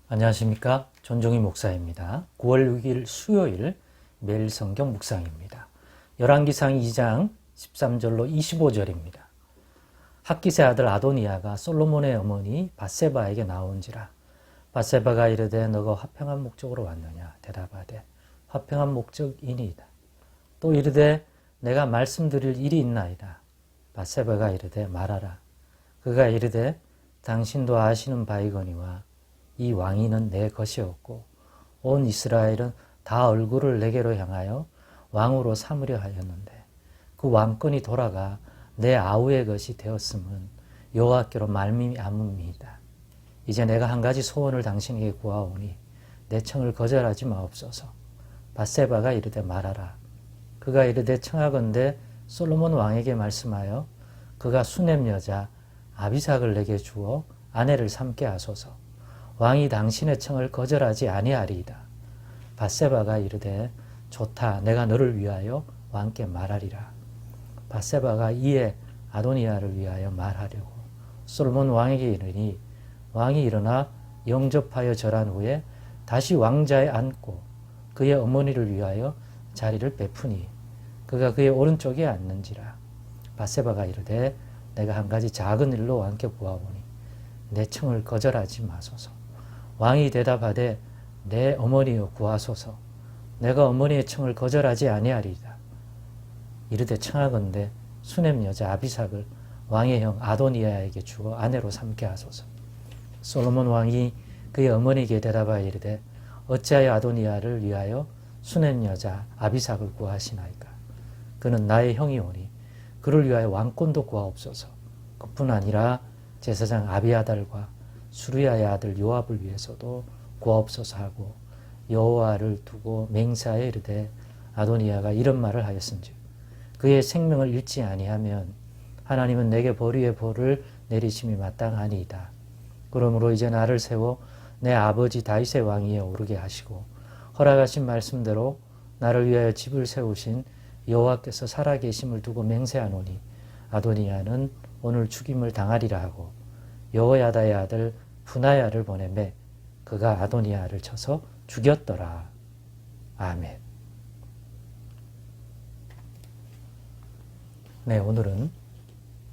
안녕하십니까. 전종희 목사입니다. 9월 6일 수요일 매일 성경 묵상입니다. 열왕기상 2장 13절로 25절입니다. 핫깃의 아들 아도니아가 솔로몬의 어머니 밧세바에게 나온지라. 밧세바가 이르되 너가 화평한 목적으로 왔느냐. 대답하되 화평한 목적이니이다. 또 이르되 내가 말씀드릴 일이 있나이다. 밧세바가 이르되 말하라. 그가 이르되 당신도 아시는 바이거니와 이 왕위는 내 것이었고 온 이스라엘은 다 얼굴을 내게로 향하여 왕으로 삼으려 하였는데 그 왕권이 돌아가 내 아우의 것이 되었음은 여호와께로 말미암음이다. 이제 내가 한 가지 소원을 당신에게 구하오니 내 청을 거절하지 마옵소서. 밧세바가 이르되 말하라. 그가 이르되 청하건대 솔로몬 왕에게 말씀하여 그가 수냄 여자 아비삭을 내게 주어 아내를 삼게 하소서. 왕이 당신의 청을 거절하지 아니하리이다. 밧세바가 이르되 좋다. 내가 너를 위하여 왕께 말하리라. 밧세바가 이에 아도니아를 위하여 말하려고 솔로몬 왕에게 이르니 왕이 일어나 영접하여 절한 후에 다시 왕자에 앉고 그의 어머니를 위하여 자리를 베푸니 그가 그의 오른쪽에 앉는지라. 밧세바가 이르되 내가 한 가지 작은 일로 왕께 구하오니 내 청을 거절하지 마소서. 왕이 대답하되 내 어머니여 구하소서. 내가 어머니의 청을 거절하지 아니하리이다. 이르되 청하건대 수냄 여자 아비삭을 왕의 형 아도니아에게 주어 아내로 삼게 하소서. 솔로몬 왕이 그의 어머니에게 대답하여 이르되 어찌하여 아도니아를 위하여 수냄 여자 아비삭을 구하시나이까. 그는 나의 형이오니 그를 위하여 왕권도 구하옵소서. 그뿐 아니라 제사장 아비아달과 수르야의 아들 요압을 위해서도 구하옵소서 하고 여호와를 두고 맹세하여 이르되 아도니아가 이런 말을 하였은즉 그의 생명을 잃지 아니하면 하나님은 내게 벌 위에 벌을 내리심이 마땅하니이다. 그러므로 이제 나를 세워 내 아버지 다윗의 왕위에 오르게 하시고 허락하신 말씀대로 나를 위하여 집을 세우신 여호와께서 살아계심을 두고 맹세하노니 아도니아는 오늘 죽임을 당하리라 하고 여호야다의 아들 분하야를 보내매 그가 아도니아를 쳐서 죽였더라. 아멘. 네, 오늘은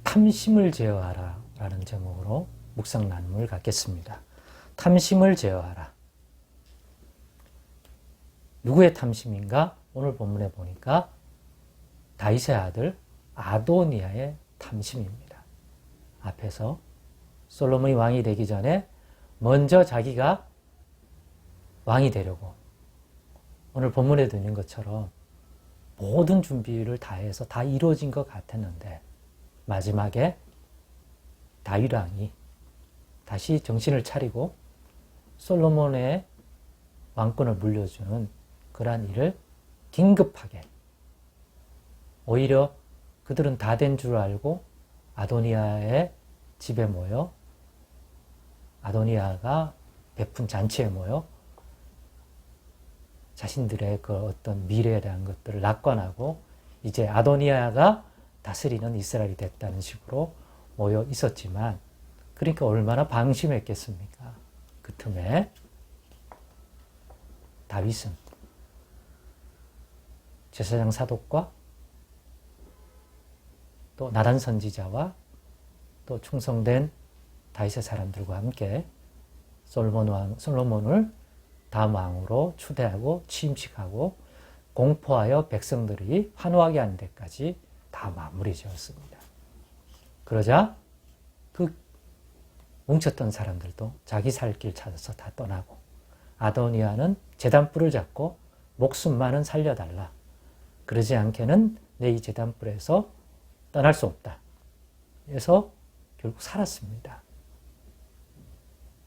탐심을 제어하라 라는 제목으로 묵상 나눔을 갖겠습니다. 탐심을 제어하라. 누구의 탐심인가? 오늘 본문에 보니까 다윗의 아들 아도니아의 탐심입니다. 앞에서 솔로몬이 왕이 되기 전에 먼저 자기가 왕이 되려고 오늘 본문에도 있는 것처럼 모든 준비를 다 해서 다 이루어진 것 같았는데 마지막에 다윗 왕이 다시 정신을 차리고 솔로몬의 왕권을 물려주는 그러한 일을 긴급하게 오히려 그들은 다 된 줄 알고 아도니아의 집에 모여 아도니아가 베푼 잔치에 모여 자신들의 그 어떤 미래에 대한 것들을 낙관하고 이제 아도니아가 다스리는 이스라엘이 됐다는 식으로 모여 있었지만 그러니까 얼마나 방심했겠습니까? 그 틈에 다윗은 제사장 사독과 또 나단 선지자와 또 충성된 다윗의 사람들과 함께 솔로몬을 다음 왕으로 추대하고 취임식하고 공포하여 백성들이 환호하게 하는 데까지 다 마무리 지었습니다. 그러자 그 뭉쳤던 사람들도 자기 살 길 찾아서 다 떠나고 아도니아는 제단불을 잡고 목숨만은 살려달라. 그러지 않게는 내 이 제단불에서 떠날 수 없다. 그래서 결국 살았습니다.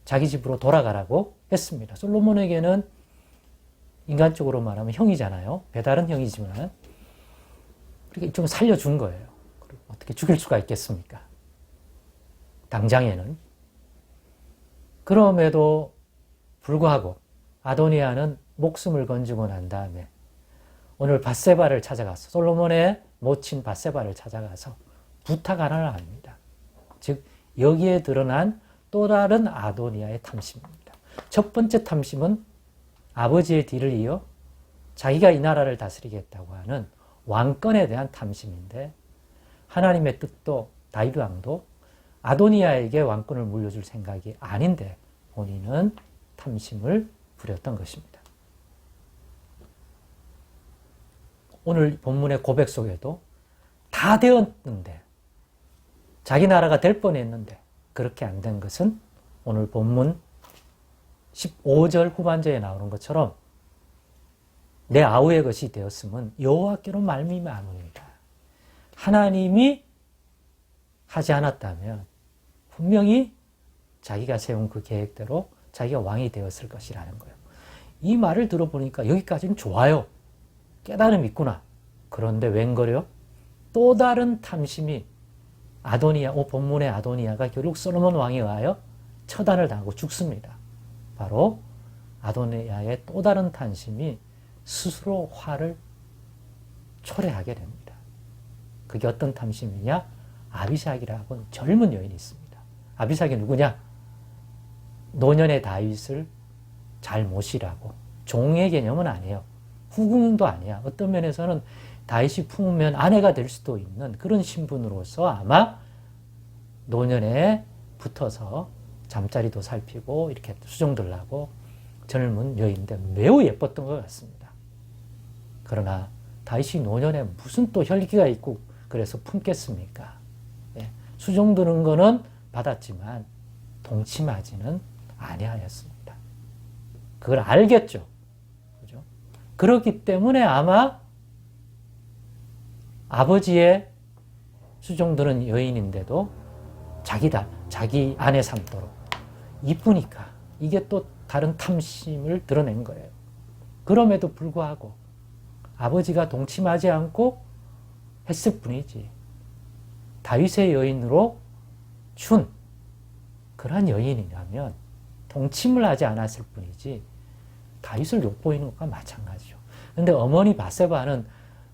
자기 집으로 돌아가라고 했습니다. 솔로몬에게는 인간적으로 말하면 형이잖아요. 배달은 형이지만 그렇게 좀 살려준 거예요. 어떻게 죽일 수가 있겠습니까? 당장에는. 그럼에도 불구하고 아도니아는 목숨을 건지고 난 다음에 오늘 밧세바를 찾아가서 솔로몬의 모친 밧세바를 찾아가서 부탁 하나를 합니다. 즉 여기에 드러난 또 다른 아도니아의 탐심입니다. 첫 번째 탐심은 아버지의 뒤를 이어 자기가 이 나라를 다스리겠다고 하는 왕권에 대한 탐심인데, 하나님의 뜻도 다윗 왕도 아도니아에게 왕권을 물려줄 생각이 아닌데 본인은 탐심을 부렸던 것입니다. 오늘 본문의 고백 속에도 다 되었는데, 자기 나라가 될 뻔했는데 그렇게 안 된 것은 오늘 본문 15절 후반절에 나오는 것처럼 내 아우의 것이 되었음은 여호와께로 말미암음이다. 하나님이 하지 않았다면 분명히 자기가 세운 그 계획대로 자기가 왕이 되었을 것이라는 거예요. 이 말을 들어보니까 여기까지는 좋아요. 깨달음이 있구나. 그런데 웬걸요? 또 다른 탐심이 아도니아, 본문의 아도니아가 결국 솔로몬 왕에 의하여 처단을 당하고 죽습니다. 바로 아도니아의 또 다른 탐심이 스스로 화를 초래하게 됩니다. 그게 어떤 탐심이냐? 아비삭이라고 하는 젊은 여인이 있습니다. 아비삭이 누구냐? 노년의 다윗을 잘 모시라고. 종의 개념은 아니에요. 후궁도 아니야. 어떤 면에서는 다윗이 품으면 아내가 될 수도 있는 그런 신분으로서 아마 노년에 붙어서 잠자리도 살피고 이렇게 수종들라고 젊은 여인인데 매우 예뻤던 것 같습니다. 그러나 다윗이 노년에 무슨 또 혈기가 있고 그래서 품겠습니까? 예, 수종드는 거는 받았지만 동침하지는 아니하였습니다. 그걸 알겠죠. 그죠? 그렇기 때문에 아마 아버지의 수종드는 여인인데도 자기 아내 삼도록 이쁘니까 이게 또 다른 탐심을 드러낸 거예요. 그럼에도 불구하고 아버지가 동침하지 않고 했을 뿐이지 다윗의 여인으로 준 그러한 여인이라면 동침을 하지 않았을 뿐이지 다윗을 욕보이는 것과 마찬가지죠. 그런데 어머니 바세바는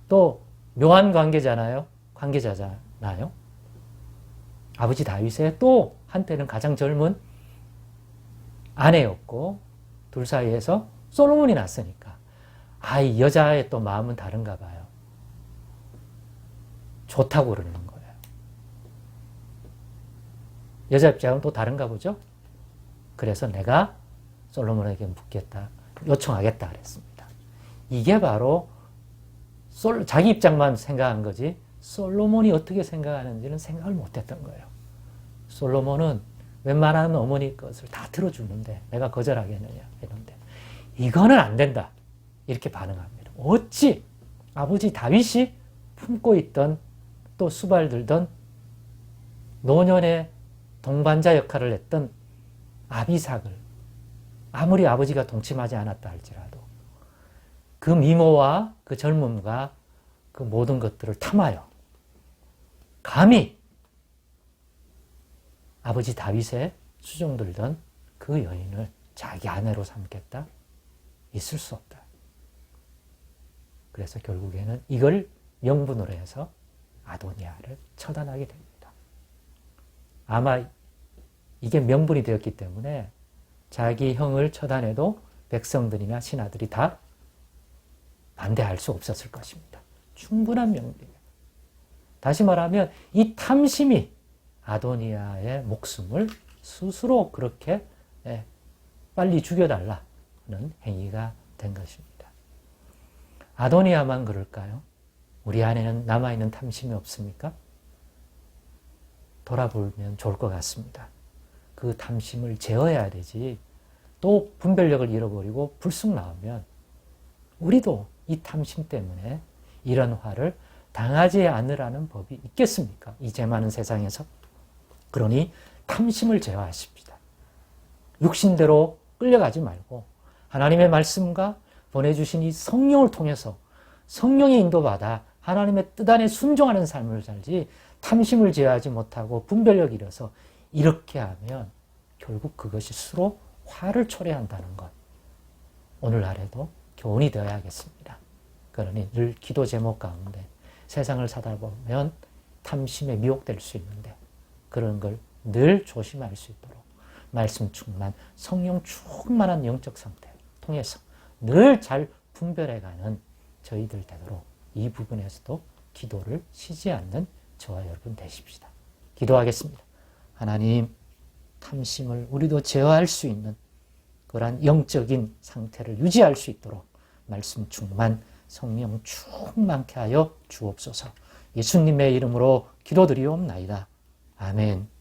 또 묘한 관계자잖아요. 아버지 다윗의 또 한때는 가장 젊은 아내였고 둘 사이에서 솔로몬이 났으니까 이 여자의 또 마음은 다른가 봐요. 좋다고 그러는 거예요. 여자 입장은 또 다른가 보죠. 그래서 내가 솔로몬에게 묻겠다, 요청하겠다 그랬습니다. 이게 바로 자기 입장만 생각한 거지 솔로몬이 어떻게 생각하는지는 생각을 못했던 거예요. 솔로몬은 웬만한 어머니 것을 다 들어주는데 내가 거절하겠느냐 이런데 이거는 안 된다 이렇게 반응합니다. 어찌 아버지 다윗이 품고 있던 또 수발들던 노년의 동반자 역할을 했던 아비삭을 아무리 아버지가 동침하지 않았다 할지라도 그 미모와 그 젊음과 그 모든 것들을 탐하여 감히 아버지 다윗의 수종들던 그 여인을 자기 아내로 삼겠다? 있을 수 없다. 그래서 결국에는 이걸 명분으로 해서 아도니아를 처단하게 됩니다. 아마 이게 명분이 되었기 때문에 자기 형을 처단해도 백성들이나 신하들이 다 반대할 수 없었을 것입니다. 충분한 명분이에요. 다시 말하면 이 탐심이 아도니아의 목숨을 스스로 그렇게 빨리 죽여달라는 행위가 된 것입니다. 아도니아만 그럴까요? 우리 안에는 남아있는 탐심이 없습니까? 돌아보면 좋을 것 같습니다. 그 탐심을 제어해야 되지 또 분별력을 잃어버리고 불쑥 나오면 우리도 이 탐심 때문에 이런 화를 당하지 않으라는 법이 있겠습니까? 이 죄 많은 세상에서. 그러니 탐심을 제어하십시다. 육신대로 끌려가지 말고 하나님의 말씀과 보내주신 이 성령을 통해서 성령의 인도받아 하나님의 뜻 안에 순종하는 삶을 살지 탐심을 제어하지 못하고 분별력을 잃어서 이렇게 하면 결국 그것이 스스로 화를 초래한다는 것. 오늘날에도 교훈이 되어야겠습니다. 그러니 늘 기도 제목 가운데 세상을 사다 보면 탐심에 미혹될 수 있는데 그런 걸 늘 조심할 수 있도록 말씀 충만, 성령 충만한 영적 상태를 통해서 늘 잘 분별해가는 저희들 되도록 이 부분에서도 기도를 쉬지 않는 저와 여러분 되십시다. 기도하겠습니다. 하나님, 탐심을 우리도 제어할 수 있는 그러한 영적인 상태를 유지할 수 있도록 말씀 충만, 성령 충만케 하여 주옵소서. 예수님의 이름으로 기도드리옵나이다. 아멘.